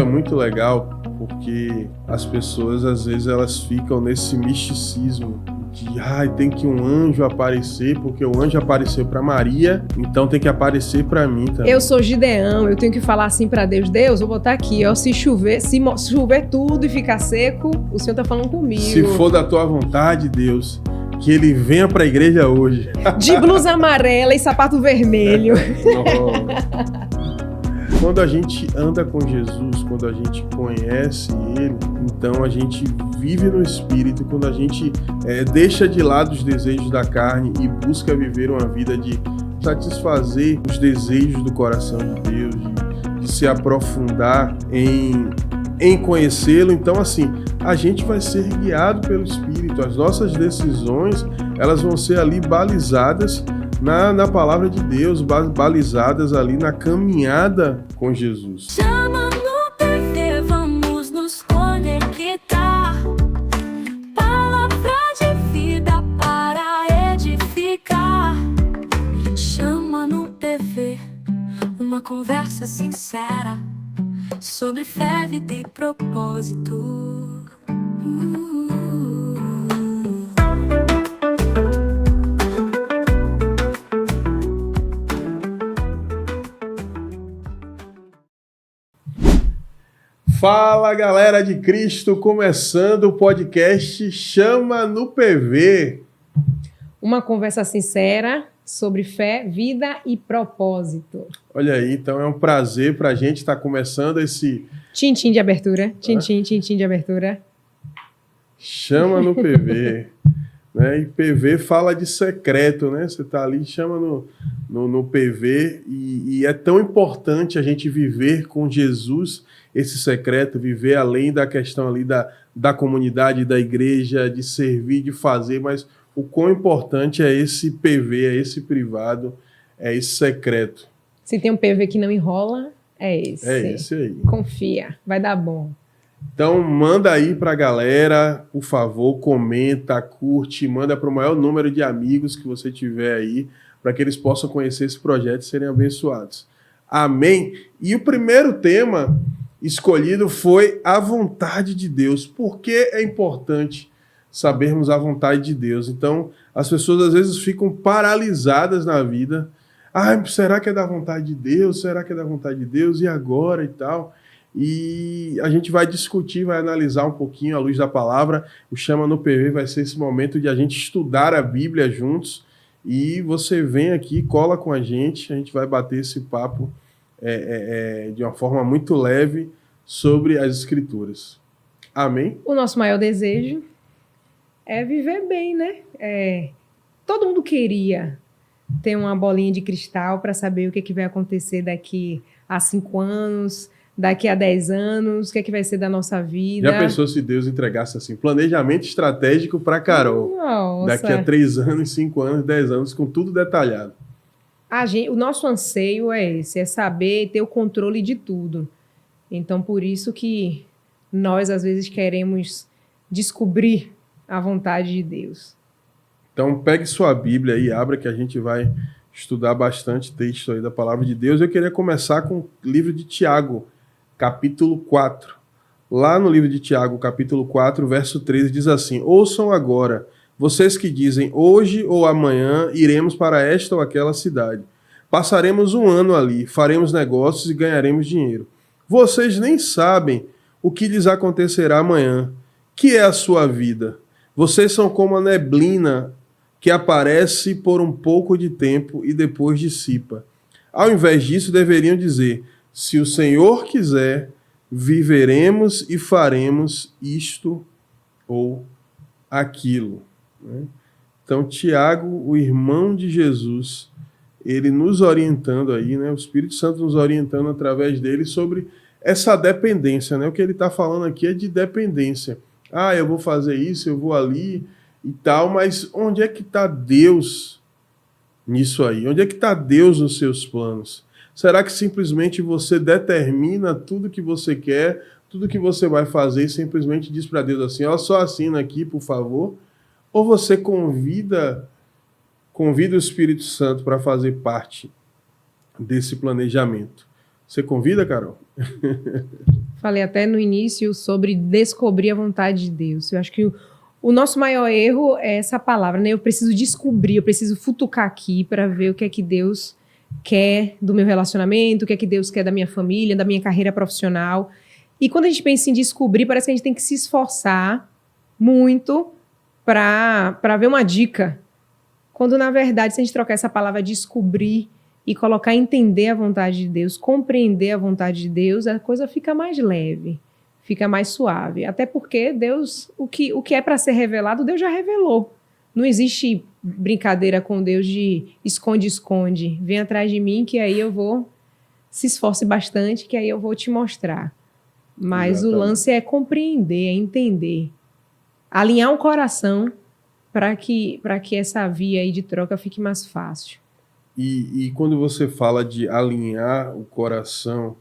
É muito legal porque as pessoas às vezes elas ficam nesse misticismo de tem que um anjo aparecer, porque o anjo apareceu para Maria, então tem que aparecer para mim também. Eu sou Gideão, eu tenho que falar assim para Deus: Deus, vou botar aqui, ó, se chover tudo e ficar seco, o Senhor tá falando comigo. Se for da tua vontade, Deus, que ele venha para a igreja hoje. De blusa amarela e sapato vermelho. Quando a gente anda com Jesus, quando a gente conhece Ele, então a gente vive no Espírito. Quando a gente deixa de lado os desejos da carne e busca viver uma vida de satisfazer os desejos do coração de Deus, de se aprofundar em conhecê-lo, então assim, a gente vai ser guiado pelo Espírito. As nossas decisões, elas vão ser ali balizadas na palavra de Deus, balizadas ali na caminhada com Jesus. Chama no PV, vamos nos conectar. Palavra de vida para edificar. Chama no PV, uma conversa sincera sobre fé, vida e propósito. Fala, galera de Cristo, começando o podcast Chama no PV. Uma conversa sincera sobre fé, vida e propósito. Olha aí, então é um prazer pra gente estar começando esse... Tintim de abertura, tintim de abertura. Chama no PV. Né? E PV fala de secreto, né? Você tá ali, chama no PV e é tão importante a gente viver com Jesus esse secreto, viver além da questão ali da comunidade, da igreja, de servir, de fazer, mas o quão importante é esse PV, é esse privado, é esse secreto. Se tem um PV que não enrola, é esse. É esse aí. Confia, vai dar bom. Então manda aí pra galera, por favor, comenta, curte, manda para o maior número de amigos que você tiver aí, para que eles possam conhecer esse projeto e serem abençoados. Amém? E o primeiro tema escolhido foi a vontade de Deus. Por que é importante sabermos a vontade de Deus? Então, as pessoas às vezes ficam paralisadas na vida. Será que é da vontade de Deus? Será que é da vontade de Deus? E agora e tal? E a gente vai discutir, vai analisar um pouquinho à luz da palavra. O Chama no PV vai ser esse momento de a gente estudar a Bíblia juntos. E você vem aqui, cola com a gente vai bater esse papo de uma forma muito leve sobre as Escrituras. Amém? O nosso maior desejo é viver bem, né? Todo mundo queria ter uma bolinha de cristal para saber o que vai acontecer daqui a 5 anos, daqui a 10 anos, o que vai ser da nossa vida. Já pensou se Deus entregasse assim, planejamento estratégico para Carol? Nossa. Daqui a 3 anos, 5 anos, 10 anos, com tudo detalhado. O nosso anseio é esse, é saber ter o controle de tudo. Então, por isso que nós, às vezes, queremos descobrir a vontade de Deus. Então, pegue sua Bíblia aí, abra que a gente vai estudar bastante texto aí da Palavra de Deus. Eu queria começar com o livro de Tiago, capítulo 4. Lá no livro de Tiago, capítulo 4, verso 13, diz assim: ouçam agora, vocês que dizem, hoje ou amanhã iremos para esta ou aquela cidade. Passaremos 1 ano ali, faremos negócios e ganharemos dinheiro. Vocês nem sabem o que lhes acontecerá amanhã. Que é a sua vida? Vocês são como a neblina que aparece por um pouco de tempo e depois dissipa. Ao invés disso, deveriam dizer: se o Senhor quiser, viveremos e faremos isto ou aquilo. Então, Tiago, o irmão de Jesus, ele nos orientando aí, né? O Espírito Santo nos orientando através dele sobre essa dependência, né? O que ele está falando aqui é de dependência. Eu vou fazer isso, eu vou ali e tal, mas onde é que está Deus nisso aí? Onde é que está Deus nos seus planos? Será que simplesmente você determina tudo que você quer, tudo que você vai fazer e simplesmente diz para Deus assim, só assina aqui, por favor? Ou você convida o Espírito Santo para fazer parte desse planejamento? Você convida, Carol? Falei até no início sobre descobrir a vontade de Deus. Eu acho que o nosso maior erro é essa palavra, né? Eu preciso descobrir, eu preciso futucar aqui para ver o que é que Deus quer do meu relacionamento, o que é que Deus quer da minha família, da minha carreira profissional. E quando a gente pensa em descobrir, parece que a gente tem que se esforçar muito para ver uma dica. Quando, na verdade, se a gente trocar essa palavra descobrir e colocar entender a vontade de Deus, compreender a vontade de Deus, a coisa fica mais leve, fica mais suave. Até porque Deus, o que é para ser revelado, Deus já revelou. Não existe brincadeira com Deus de esconde-esconde. Vem atrás de mim que aí eu vou, se esforce bastante, que aí eu vou te mostrar. Mas Exatamente. o lance é compreender, é entender. Alinhar o coração para que essa via aí de troca fique mais fácil. E quando você fala de alinhar o coração,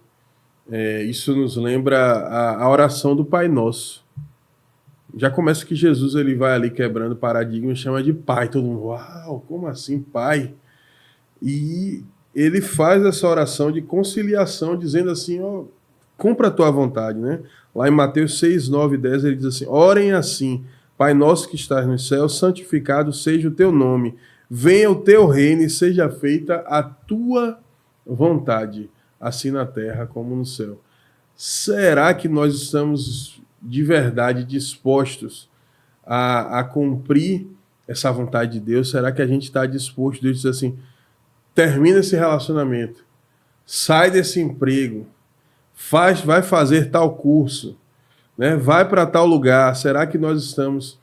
isso nos lembra a oração do Pai Nosso. Já começa que Jesus ele vai ali quebrando paradigma e chama de Pai. Todo mundo, uau, como assim Pai? E ele faz essa oração de conciliação, dizendo assim, ó, cumpra a tua vontade, né? Lá em Mateus 6, 9 e 10 ele diz assim, orem assim, Pai nosso que estás nos céus, santificado seja o teu nome. Venha o teu reino e seja feita a tua vontade, assim na terra como no céu. Será que nós estamos de verdade dispostos a cumprir essa vontade de Deus? Será que a gente está disposto? Deus diz assim, termina esse relacionamento, sai desse emprego, vai fazer tal curso, né? Vai para tal lugar. Será que nós estamos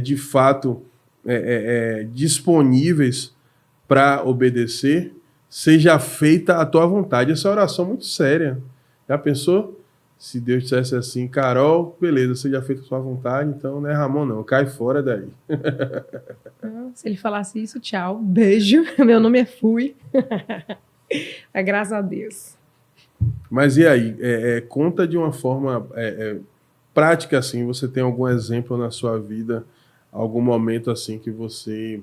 de fato disponíveis para obedecer? Seja feita a tua vontade. Essa oração é muito séria. Já pensou? Se Deus dissesse assim, Carol, beleza, seja feita a tua vontade, então não é Ramon não, cai fora daí. Se ele falasse isso, tchau, beijo, meu nome é Fui. Graças a Deus. Mas e aí? Conta de uma forma prática, assim, você tem algum exemplo na sua vida, algum momento assim que você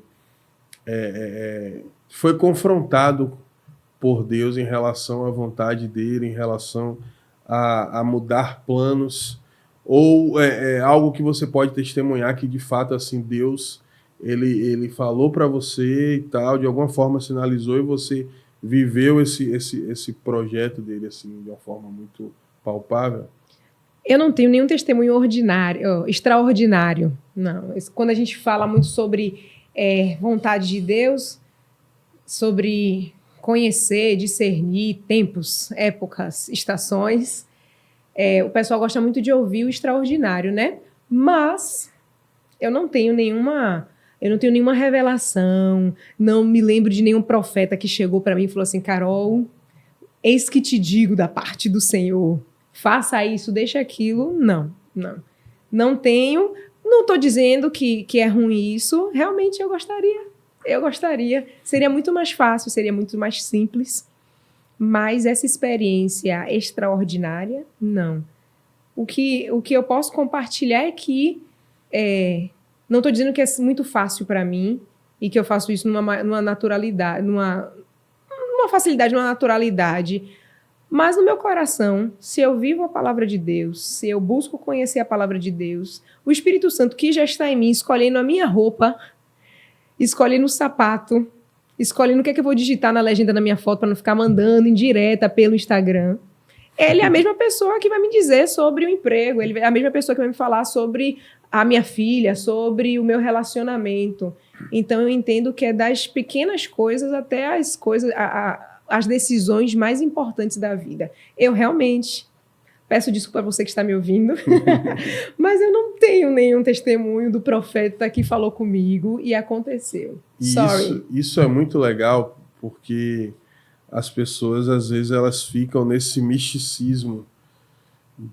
foi confrontado por Deus em relação à vontade dele, em relação a mudar planos, ou algo que você pode testemunhar que de fato assim Deus ele falou para você e tal, de alguma forma sinalizou e você viveu esse projeto dele assim de uma forma muito palpável? Eu não tenho nenhum testemunho extraordinário, não. Quando a gente fala muito sobre vontade de Deus, sobre conhecer, discernir tempos, épocas, estações, o pessoal gosta muito de ouvir o extraordinário, né? Mas eu não tenho nenhuma revelação, não me lembro de nenhum profeta que chegou para mim e falou assim, Carol, eis que te digo da parte do Senhor, faça isso, deixa aquilo. Não tenho, não estou dizendo que é ruim isso, realmente eu gostaria, seria muito mais fácil, seria muito mais simples, mas essa experiência extraordinária, não. O que eu posso compartilhar é que não estou dizendo que é muito fácil para mim e que eu faço isso numa naturalidade, numa facilidade, numa naturalidade, mas no meu coração, se eu vivo a palavra de Deus, se eu busco conhecer a palavra de Deus, o Espírito Santo que já está em mim, escolhendo a minha roupa, escolhendo o sapato, escolhendo o que é que eu vou digitar na legenda da minha foto para não ficar mandando em direta pelo Instagram. Ele é a mesma pessoa que vai me dizer sobre o emprego, ele é a mesma pessoa que vai me falar sobre a minha filha, sobre o meu relacionamento. Então eu entendo que é das pequenas coisas até as coisas, as decisões mais importantes da vida. Eu realmente peço desculpa a você que está me ouvindo, mas eu não tenho nenhum testemunho do profeta que falou comigo e aconteceu. Sorry. Isso é muito legal, porque as pessoas, às vezes, elas ficam nesse misticismo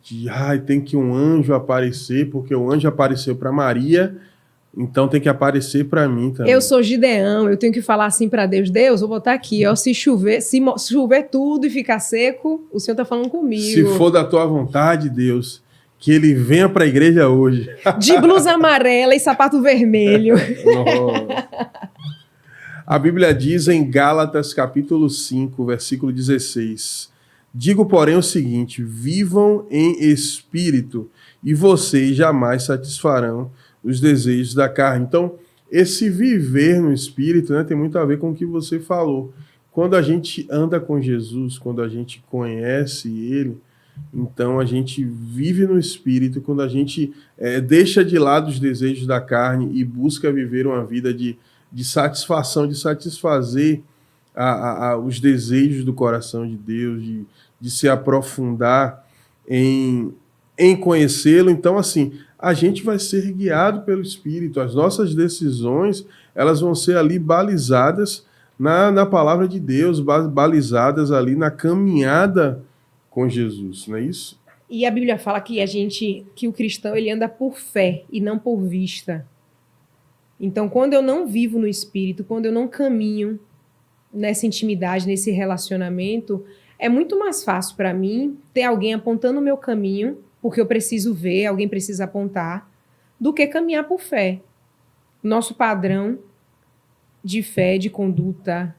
de tem que um anjo aparecer, porque o anjo apareceu para Maria, então tem que aparecer para mim também. Eu sou Gideão, eu tenho que falar assim para Deus, Deus, vou botar aqui, ó, se chover tudo e ficar seco, o Senhor está falando comigo. Se for da tua vontade, Deus, que ele venha para a igreja hoje. De blusa amarela e sapato vermelho. A Bíblia diz em Gálatas capítulo 5, versículo 16, Digo, porém, o seguinte: vivam em espírito, e vocês jamais satisfarão os desejos da carne. Então, esse viver no espírito, né, tem muito a ver com o que você falou. Quando a gente anda com Jesus, quando a gente conhece Ele, então a gente vive no espírito. Quando a gente deixa de lado os desejos da carne e busca viver uma vida de satisfação, de satisfazer os desejos do coração de Deus, de se aprofundar em conhecê-lo. Então, assim, a gente vai ser guiado pelo Espírito. As nossas decisões, elas vão ser ali balizadas na palavra de Deus, balizadas ali na caminhada com Jesus, não é isso? E a Bíblia fala que que o cristão, ele anda por fé e não por vista. Então, quando eu não vivo no Espírito, quando eu não caminho nessa intimidade, nesse relacionamento, é muito mais fácil para mim ter alguém apontando o meu caminho, porque eu preciso ver, alguém precisa apontar, do que caminhar por fé. Nosso padrão de fé, de conduta,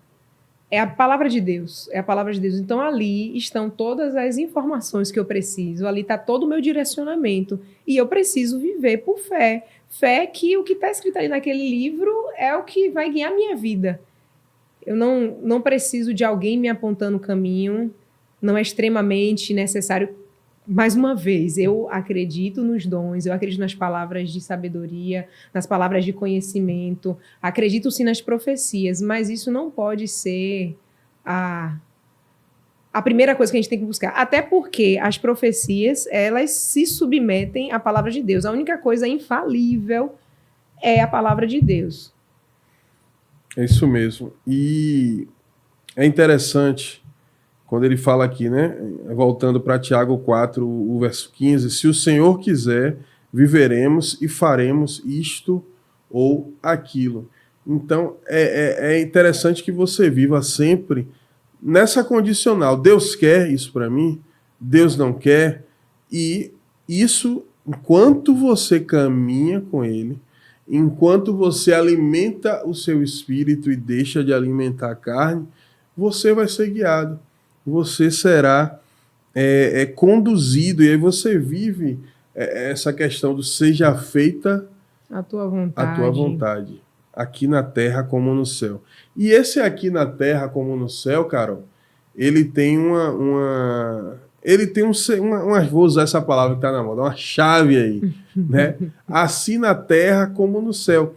é a palavra de Deus. É a palavra de Deus. Então, ali estão todas as informações que eu preciso. Ali está todo o meu direcionamento. E eu preciso viver por fé. Fé que o que está escrito ali naquele livro é o que vai guiar a minha vida. Eu não preciso de alguém me apontando o caminho. Não é extremamente necessário. Mais uma vez, eu acredito nos dons, eu acredito nas palavras de sabedoria, nas palavras de conhecimento, acredito sim nas profecias, mas isso não pode ser a primeira coisa que a gente tem que buscar. Até porque as profecias, elas se submetem à palavra de Deus. A única coisa infalível é a palavra de Deus. É isso mesmo. E é interessante quando ele fala aqui, né? Voltando para Tiago 4, o verso 15: se o Senhor quiser, viveremos e faremos isto ou aquilo. Então, é interessante que você viva sempre nessa condicional. Deus quer isso para mim, Deus não quer. E isso, enquanto você caminha com Ele, enquanto você alimenta o seu espírito e deixa de alimentar a carne, você vai ser guiado. Você será conduzido, e aí você vive essa questão do seja feita a tua vontade, aqui na terra como no céu. E esse aqui na terra como no céu, Carol, ele tem vou usar essa palavra que está na moda, uma chave aí, né? Assim na terra como no céu,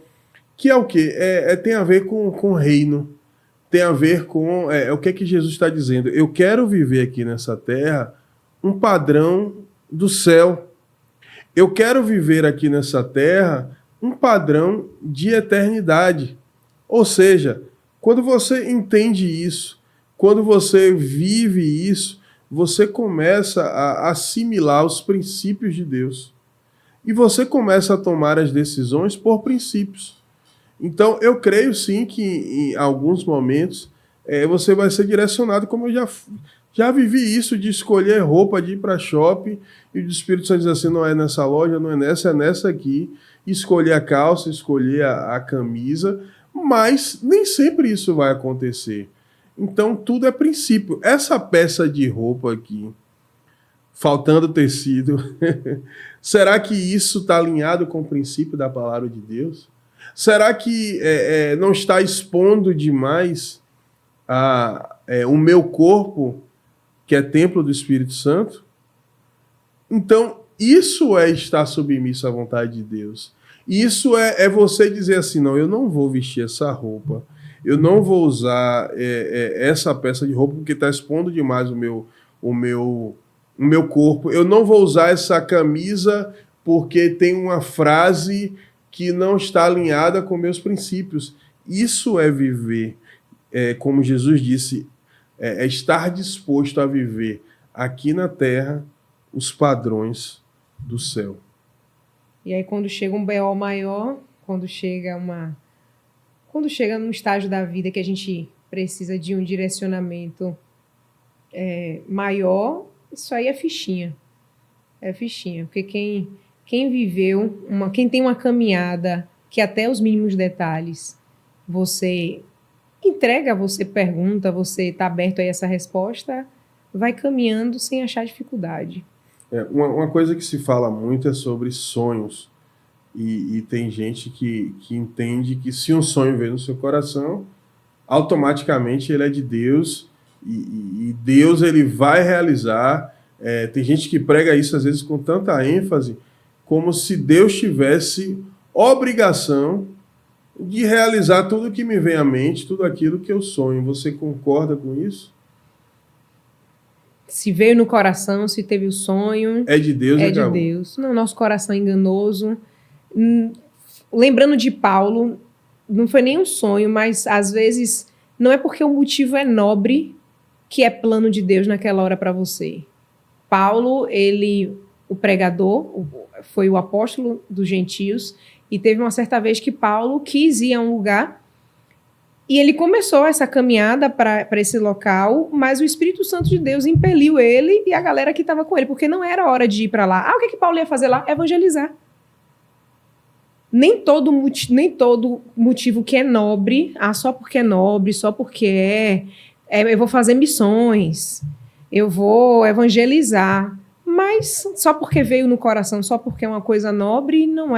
que é o quê? Tem a ver com reino. Tem a ver com o que Jesus está dizendo. Eu quero viver aqui nessa terra um padrão do céu. Eu quero viver aqui nessa terra um padrão de eternidade. Ou seja, quando você entende isso, quando você vive isso, você começa a assimilar os princípios de Deus. E você começa a tomar as decisões por princípios. Então, eu creio sim que em alguns momentos você vai ser direcionado, como eu já vivi isso, de escolher roupa, de ir para shopping, e o Espírito Santo diz assim: não é nessa loja, não é nessa aqui, escolher a calça, escolher a camisa, mas nem sempre isso vai acontecer. Então, tudo é princípio. Essa peça de roupa aqui, faltando tecido, será que isso está alinhado com o princípio da palavra de Deus? Será que não está expondo demais o meu corpo, que é templo do Espírito Santo? Então, isso é estar submisso à vontade de Deus. Isso é você dizer assim: não, eu não vou vestir essa roupa, eu não vou usar essa peça de roupa porque está expondo demais o meu corpo, eu não vou usar essa camisa porque tem uma frase que não está alinhada com meus princípios. Isso é viver, como Jesus disse, estar disposto a viver aqui na terra os padrões do céu. E aí, quando chega um BO maior, quando chega num estágio da vida que a gente precisa de um direcionamento maior, isso aí é fichinha. É fichinha, porque quem viveu, quem tem uma caminhada que até os mínimos detalhes você entrega, você pergunta, você está aberto a essa resposta, vai caminhando sem achar dificuldade. Uma coisa que se fala muito é sobre sonhos. E tem gente que entende que se um sonho veio no seu coração, automaticamente ele é de Deus e Deus ele vai realizar. Tem gente que prega isso às vezes com tanta ênfase, como se Deus tivesse obrigação de realizar tudo que me vem à mente, tudo aquilo que eu sonho. Você concorda com isso? Se veio no coração, se teve o sonho... É de Deus, é de Deus. Não, nosso coração é enganoso. Lembrando de Paulo, não foi nem um sonho, mas às vezes não é porque o motivo é nobre que é plano de Deus naquela hora para você. Paulo, o pregador, foi o apóstolo dos gentios, e teve uma certa vez que Paulo quis ir a um lugar e ele começou essa caminhada para esse local, mas o Espírito Santo de Deus impeliu ele e a galera que estava com ele, porque não era hora de ir para lá. O que Paulo ia fazer lá? Evangelizar. Nem todo motivo que é nobre, só porque é nobre, só porque eu vou fazer missões, eu vou evangelizar, mas só porque veio no coração, só porque é uma coisa nobre, não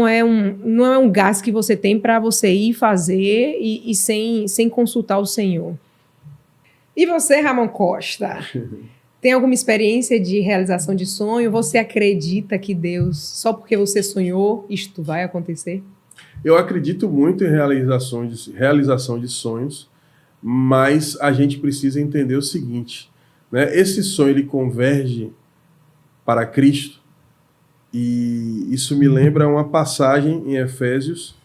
é um gás que você tem para você ir fazer e sem consultar o Senhor. E você, Ramon Costa? Tem alguma experiência de realização de sonho? Você acredita que Deus, só porque você sonhou, isto vai acontecer? Eu acredito muito em realização de sonhos, mas a gente precisa entender o seguinte, né? Esse sonho ele converge para Cristo, e isso me lembra uma passagem em Efésios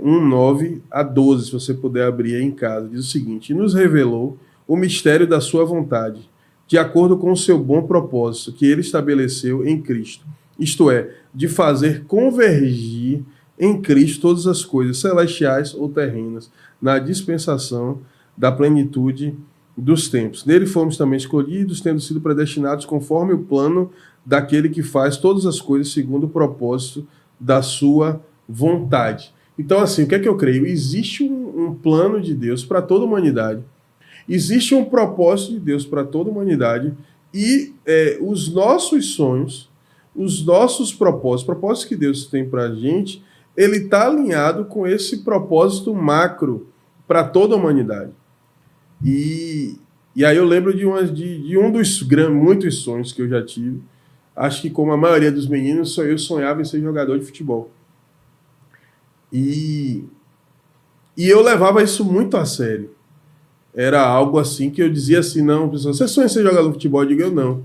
1:9 a 12, se você puder abrir aí em casa. Diz o seguinte: "E nos revelou o mistério da sua vontade, de acordo com o seu bom propósito, que ele estabeleceu em Cristo. Isto é, de fazer convergir em Cristo todas as coisas, celestiais ou terrenas, na dispensação da plenitude dos tempos. Nele fomos também escolhidos, tendo sido predestinados conforme o plano daquele que faz todas as coisas segundo o propósito da sua vontade." Então, assim, o que é que eu creio? Existe um plano de Deus para toda a humanidade. Existe um propósito de Deus para toda a humanidade e os nossos sonhos, os nossos propósitos que Deus tem para a gente, ele está alinhado com esse propósito macro para toda a humanidade. E aí eu lembro de um dos muitos sonhos que eu já tive. Acho que como a maioria dos meninos, eu sonhava em ser jogador de futebol. E eu levava isso muito a sério. Era algo assim que eu dizia assim, não, pessoal, você sonha em ser jogador de futebol? Eu digo, eu não.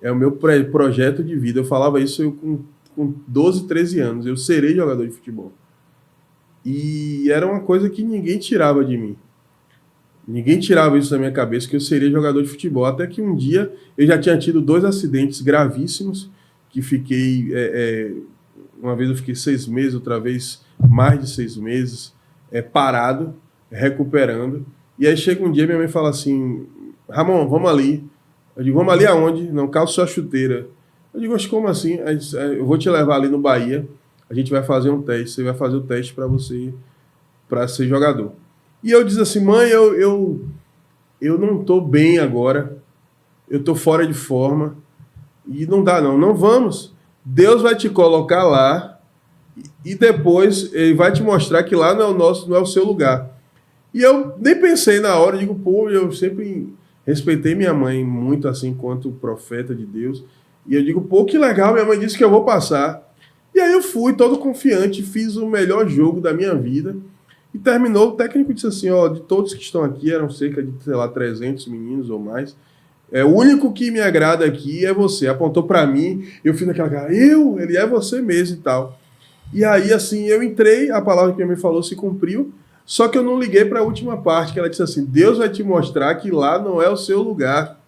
É o meu projeto de vida. Eu falava isso com 12, 13 anos. Eu serei jogador de futebol. E era uma coisa que ninguém tirava de mim. Ninguém tirava isso da minha cabeça, que eu seria jogador de futebol. Até que um dia eu já tinha tido 2 acidentes gravíssimos, que fiquei... uma vez eu fiquei 6 meses, outra vez mais de 6 meses, parado, recuperando. E aí chega um dia, minha mãe fala assim, Ramon, vamos ali. Eu digo, vamos ali aonde? Não, calça sua chuteira. Eu digo, mas como assim? Eu vou te levar ali no Bahia, a gente vai fazer um teste, você vai fazer o teste para ser jogador. E eu disse assim, mãe, eu não estou bem agora, eu estou fora de forma, e não dá não vamos. Deus vai te colocar lá, e depois ele vai te mostrar que lá não é o seu lugar. E eu nem pensei na hora, digo, pô, eu sempre respeitei minha mãe muito assim, enquanto profeta de Deus, e eu digo, pô, que legal, minha mãe disse que eu vou passar. E aí eu fui todo confiante, fiz o melhor jogo da minha vida, e terminou, o técnico disse assim, ó, de todos que estão aqui, eram cerca de, 300 meninos ou mais, o único que me agrada aqui é você. Apontou para mim, eu fiz aquela cara, ele é você mesmo e tal. E aí, assim, eu entrei, a palavra que minha mãe falou se cumpriu, só que eu não liguei para a última parte, que ela disse assim, Deus vai te mostrar que lá não é o seu lugar.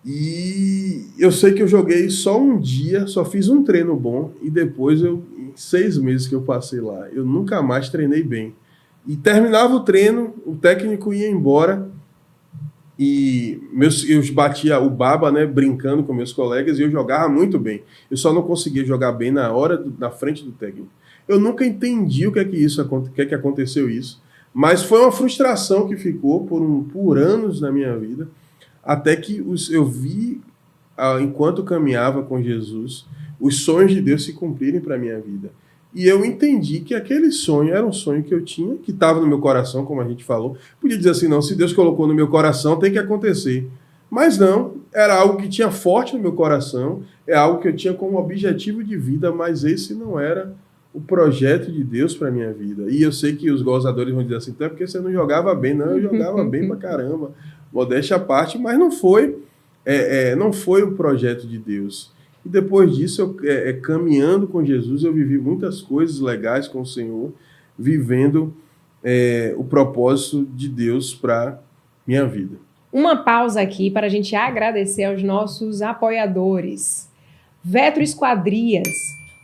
E eu sei que eu joguei só um dia, só fiz um treino bom, e depois, em 6 meses que eu passei lá, eu nunca mais treinei bem. E terminava o treino, o técnico ia embora, e eu batia o baba, né, brincando com meus colegas, e eu jogava muito bem. Eu só não conseguia jogar bem na frente do técnico. Eu nunca entendi o que é que aconteceu isso, Mas foi uma frustração que ficou por anos na minha vida, até que eu vi, enquanto caminhava com Jesus, os sonhos de Deus se cumprirem para a minha vida. E eu entendi que aquele sonho era um sonho que eu tinha, que estava no meu coração, como a gente falou. Podia dizer assim, não, se Deus colocou no meu coração, tem que acontecer. Mas não, era algo que tinha forte no meu coração, é algo que eu tinha como objetivo de vida, mas esse não era o projeto de Deus para minha vida. E eu sei que os gozadores vão dizer assim, então é porque você não jogava bem. Não, eu jogava bem pra caramba, modéstia à parte, mas não foi o projeto de Deus. E depois disso, caminhando com Jesus, eu vivi muitas coisas legais com o Senhor, vivendo o propósito de Deus para minha vida. Uma pausa aqui para a gente agradecer aos nossos apoiadores. Vetro Esquadrias,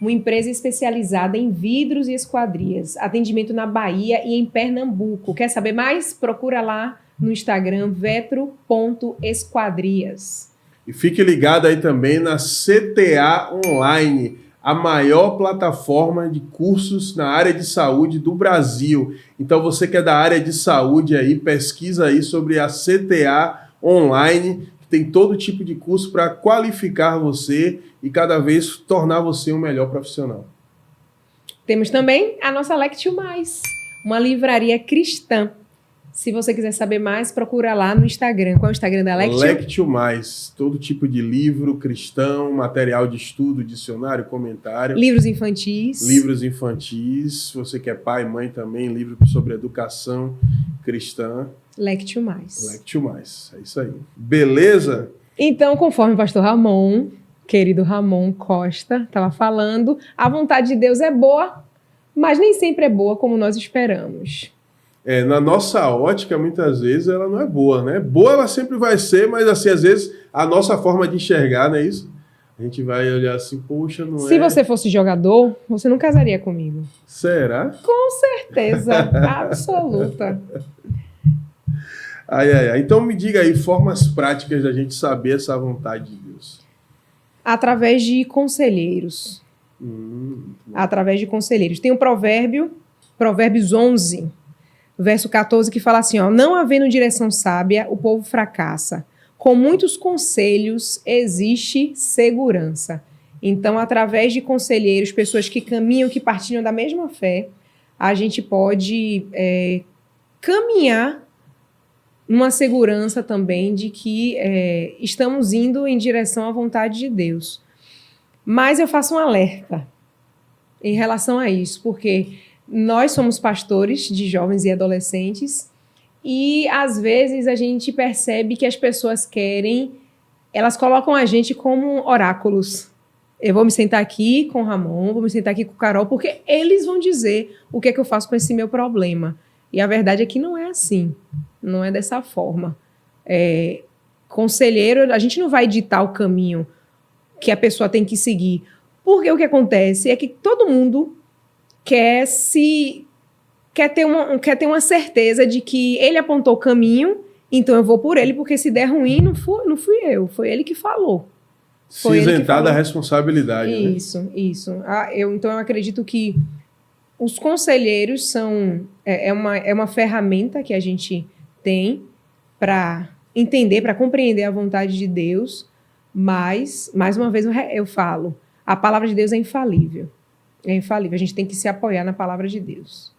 uma empresa especializada em vidros e esquadrias. Atendimento na Bahia e em Pernambuco. Quer saber mais? Procura lá no Instagram, vetro.esquadrias. E fique ligado aí também na CTA Online, a maior plataforma de cursos na área de saúde do Brasil. Então você que é da área de saúde aí, pesquisa aí sobre a CTA Online, que tem todo tipo de curso para qualificar você e cada vez tornar você um melhor profissional. Temos também a nossa Lectio Mais, uma livraria cristã. Se você quiser saber mais, procura lá no Instagram. Qual é o Instagram da Lectio? Lectio Mais, todo tipo de livro cristão, material de estudo, dicionário, comentário. Livros infantis. Livros infantis, se você que é pai, mãe também, livro sobre educação cristã. Lectio Mais. Lectio Mais, é isso aí. Beleza? Então, conforme o pastor Ramon, querido Ramon Costa, estava falando, a vontade de Deus é boa, mas nem sempre é boa como nós esperamos. Na nossa ótica, muitas vezes, ela não é boa, né? Boa ela sempre vai ser, mas assim, às vezes, a nossa forma de enxergar, não é isso? A gente vai olhar assim, poxa, não Se você fosse jogador, você não casaria comigo. Será? Com certeza, absoluta. Então me diga aí, formas práticas da gente saber essa vontade de Deus. Através de conselheiros. Através de conselheiros. Tem um Provérbios 11, verso 14, que fala assim, ó, não havendo direção sábia, o povo fracassa. Com muitos conselhos existe segurança. Então, através de conselheiros, pessoas que caminham, que partilham da mesma fé, a gente pode caminhar numa segurança também de que estamos indo em direção à vontade de Deus. Mas eu faço um alerta em relação a isso, porque nós somos pastores de jovens e adolescentes e, às vezes, a gente percebe que as pessoas elas colocam a gente como oráculos. Eu vou me sentar aqui com o Ramon, vou me sentar aqui com o Carol, porque eles vão dizer o que é que eu faço com esse meu problema. E a verdade é que não é assim, não é dessa forma. Conselheiro, a gente não vai ditar o caminho que a pessoa tem que seguir, porque o que acontece é que todo mundo quer ter uma certeza de que ele apontou o caminho, então eu vou por ele, porque se der ruim, não fui eu, foi ele que falou. Se isentar da responsabilidade. Isso, né? Isso. Então eu acredito que os conselheiros são uma ferramenta que a gente tem para entender, para compreender a vontade de Deus, mas, mais uma vez eu falo, a palavra de Deus é infalível. É infalível, a gente tem que se apoiar na palavra de Deus.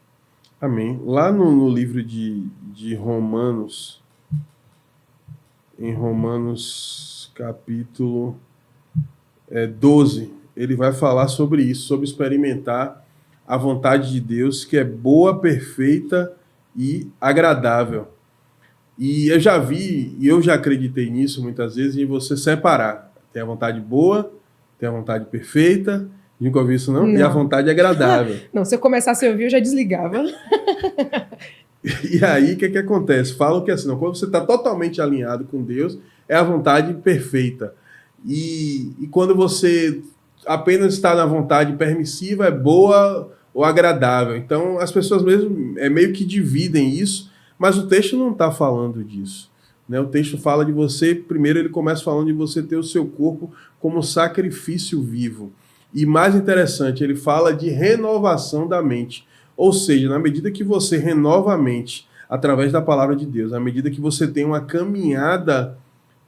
Amém. Lá no livro de Romanos, em Romanos capítulo 12, ele vai falar sobre isso, sobre experimentar a vontade de Deus, que é boa, perfeita e agradável. E eu já vi, e eu já acreditei nisso muitas vezes, em você separar. Tem a vontade boa, tem a vontade perfeita. Nunca ouvi isso, não? E a vontade agradável. Não, se eu começasse a ouvir, eu já desligava. E aí, o que acontece? Falam que assim, não, quando você está totalmente alinhado com Deus, é a vontade perfeita. E quando você apenas está na vontade permissiva, é boa ou agradável. Então, as pessoas mesmo meio que dividem isso, mas o texto não está falando disso. Né? O texto fala de você, primeiro ele começa falando de você ter o seu corpo como sacrifício vivo. E mais interessante, ele fala de renovação da mente. Ou seja, na medida que você renova a mente através da palavra de Deus, à medida que você tem uma caminhada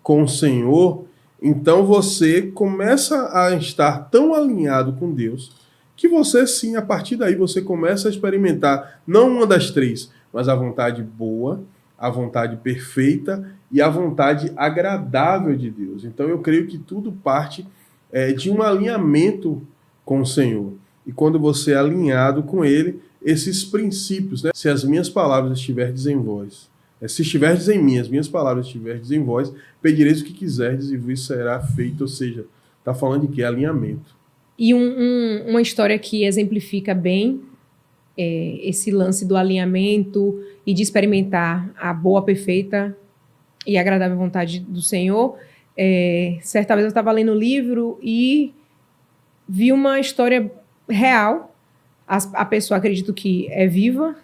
com o Senhor, então você começa a estar tão alinhado com Deus que você sim, a partir daí, você começa a experimentar não uma das três, mas a vontade boa, a vontade perfeita e a vontade agradável de Deus. Então eu creio que tudo parte de um alinhamento com o Senhor. E quando você é alinhado com Ele, esses princípios, né? Se as minhas palavras estiverdes em vós, se estiverdes em mim, as minhas palavras estiverdes em vós, pedireis o que quiserdes e vos será feito. Ou seja, está falando de quê? Alinhamento. E uma história que exemplifica bem esse lance do alinhamento e de experimentar a boa, perfeita e agradável vontade do Senhor. Certa vez eu estava lendo o livro e vi uma história real. A pessoa, acredito que é viva,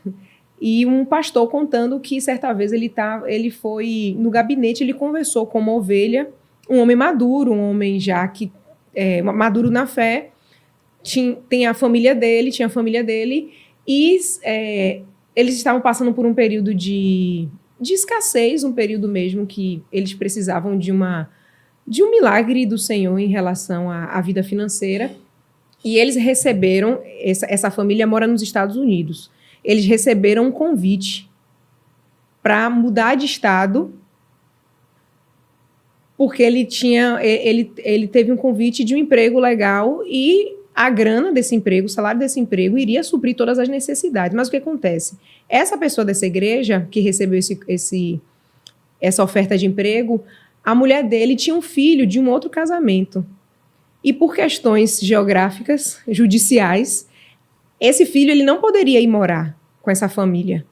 e um pastor contando que certa vez ele foi no gabinete, ele conversou com uma ovelha, um homem maduro, um homem já que maduro na fé, tinha a família dele, e eles estavam passando por um período de escassez, um período mesmo que eles precisavam de um milagre do Senhor em relação à vida financeira. E eles receberam, essa família mora nos Estados Unidos, eles receberam um convite para mudar de estado, porque ele teve um convite de um emprego legal e a grana desse emprego, o salário desse emprego iria suprir todas as necessidades. Mas o que acontece? Essa pessoa dessa igreja que recebeu essa oferta de emprego, a mulher dele tinha um filho de um outro casamento. E por questões geográficas, judiciais, esse filho ele não poderia ir morar com essa família.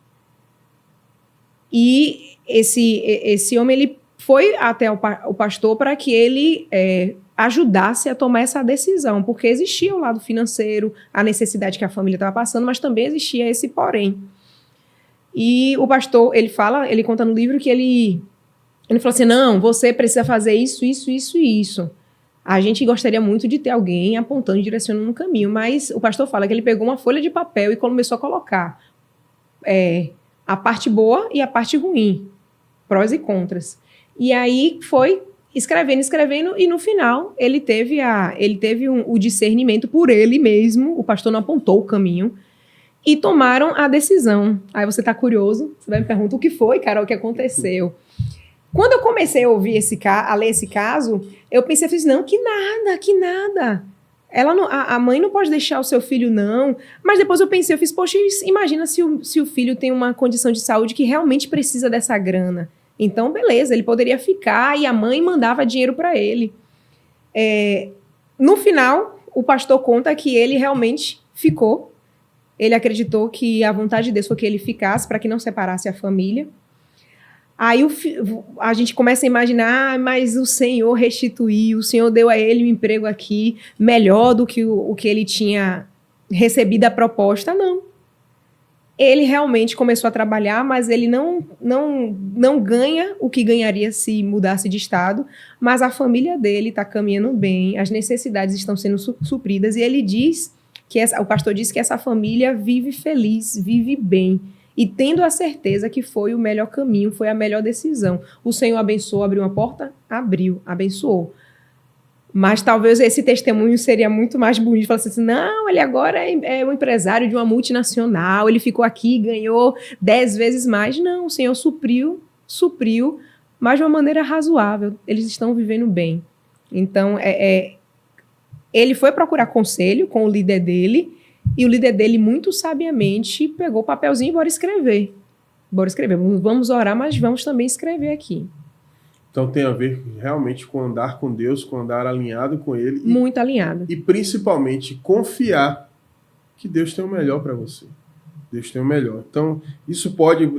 E esse homem ele foi até o pastor para que ele ajudasse a tomar essa decisão, porque existia o lado financeiro, a necessidade que a família estava passando, mas também existia esse porém. E o pastor, ele conta no livro que ele falou assim, não, você precisa fazer isso, isso, isso e isso. A gente gostaria muito de ter alguém apontando e direcionando no caminho, mas o pastor fala que ele pegou uma folha de papel e começou a colocar a parte boa e a parte ruim, prós e contras. E aí foi escrevendo, e no final ele teve o discernimento por ele mesmo, o pastor não apontou o caminho, e tomaram a decisão. Aí você está curioso, você vai me perguntar o que foi, Carol, o que aconteceu? Quando eu comecei a ler esse caso, eu pensei, não, que nada. A mãe não pode deixar o seu filho, não. Mas depois eu fiz, poxa, imagina se o filho tem uma condição de saúde que realmente precisa dessa grana. Então, beleza, ele poderia ficar e a mãe mandava dinheiro para ele. No final, o pastor conta que ele realmente ficou. Ele acreditou que a vontade de Deus foi que ele ficasse para que não separasse a família. Aí a gente começa a imaginar, mas o Senhor restituiu, o Senhor deu a ele um emprego aqui melhor do que o que ele tinha recebido a proposta. Não. Ele realmente começou a trabalhar, mas ele não ganha o que ganharia se mudasse de estado, mas a família dele está caminhando bem, as necessidades estão sendo supridas, e ele diz, o pastor diz que essa família vive feliz, vive bem, e tendo a certeza que foi o melhor caminho, foi a melhor decisão. O Senhor abençoou, abriu uma porta? Abriu, abençoou. Mas talvez esse testemunho seria muito mais bonito. Falar assim, não, ele agora é um empresário de uma multinacional, ele ficou aqui e ganhou 10 vezes mais. Não, o Senhor supriu, mas de uma maneira razoável. Eles estão vivendo bem. Então, ele foi procurar conselho com o líder dele, e o líder dele, muito sabiamente, pegou o papelzinho e bora escrever. Vamos orar, mas vamos também escrever aqui. Então tem a ver realmente com andar com Deus, com andar alinhado com Ele. Muito alinhado. E principalmente confiar que Deus tem o melhor para você. Deus tem o melhor. Então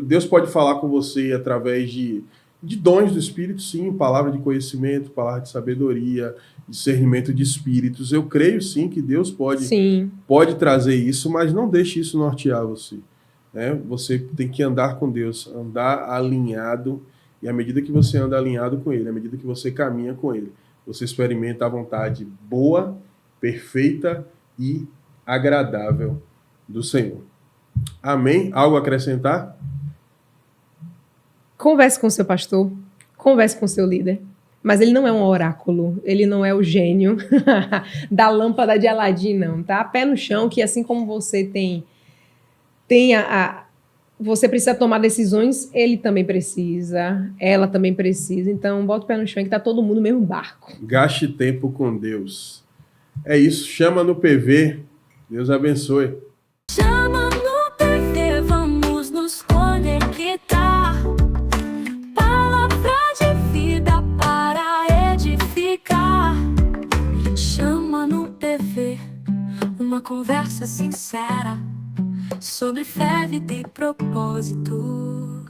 Deus pode falar com você através de dons do Espírito, sim, palavra de conhecimento, palavra de sabedoria, discernimento de espíritos. Eu creio sim que Deus pode trazer isso, mas não deixe isso nortear você. Né? Você tem que andar com Deus, andar alinhado, e à medida que você anda alinhado com Ele, à medida que você caminha com Ele, você experimenta a vontade boa, perfeita e agradável do Senhor. Amém? Algo a acrescentar? Converse com o seu pastor, converse com o seu líder. Mas ele não é um oráculo, ele não é o gênio da lâmpada de Aladim, não, tá? Pé no chão, que assim como você você precisa tomar decisões, ele também precisa, ela também precisa. Então, bota o pé no chão que tá todo mundo no mesmo barco. Gaste tempo com Deus. É isso, chama no PV. Deus abençoe. Chama no PV, vamos nos conectar. Palavra de vida para edificar. Chama no PV, uma conversa sincera sobre fé, vida e propósito.